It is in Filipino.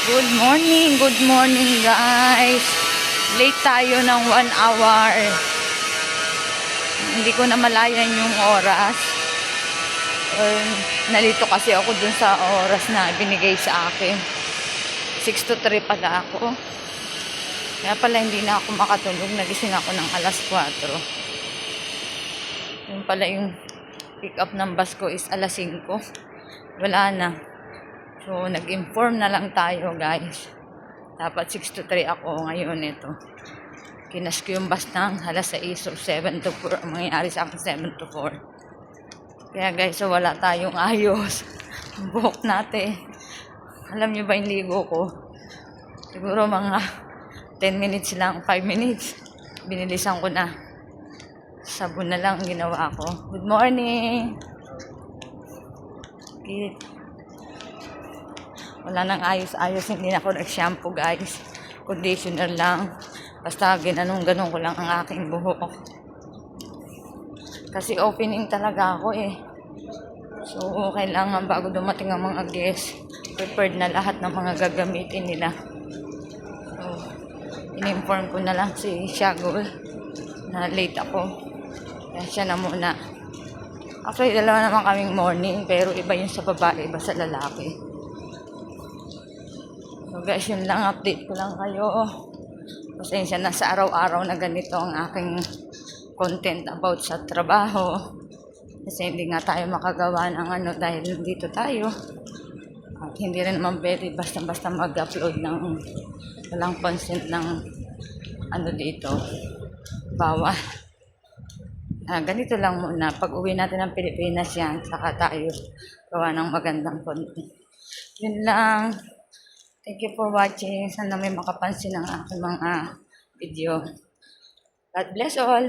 Good morning guys. Late tayo ng 1 hour. Hindi ko na malayan yung oras. Nalito kasi ako dun sa oras na binigay sa akin. 6 to 3 pala ako. Kaya pala hindi na ako makatulog. Nagising ako ng alas 4. Yung pala yung pick up ng bus ko is alas 5. Wala na. So, nag-inform na lang tayo, guys. Dapat 6 to 3 ako ngayon ito. Kinas ko yung bus ng alas 6 or 7 to 4. Ang mangyayari sa akin 7 to 4. Kaya, guys, so wala tayong ayos. Buhok natin. Alam nyo ba yung ligo ko? Siguro mga 10 minutes lang, 5 minutes. Binilisan ko na. Sabon na lang ginawa ko. Good morning! Okay. Wala nang ayos-ayos, hindi na ako nag-shampoo guys. Conditioner lang. Basta ganun ko lang ang aking buhok. Kasi opening talaga ako eh. So, kailangan bago dumating ang mga guests, prepared na lahat ng mga gagamitin nila. So, in-inform ko na lang si Shagol na late ako. Kaya siya na muna. Actually, dalawa naman kaming morning, pero iba yung sa babae, iba sa lalaki. So guys, yun lang, update ko lang kayo. Pasensya na sa araw-araw na ganito ang aking content about sa trabaho. Kasi hindi nga tayo makagawa ng ano dahil nandito tayo. At hindi rin naman pwede basta-basta mag-upload ng walang consent ng ano dito. Bawal. Ganito lang muna. Pag uwi natin ng Pilipinas yan, saka tayo gawa ng magandang content. Yun lang. Thank you for watching. Sana may makapansin ng aking mga video. God bless all.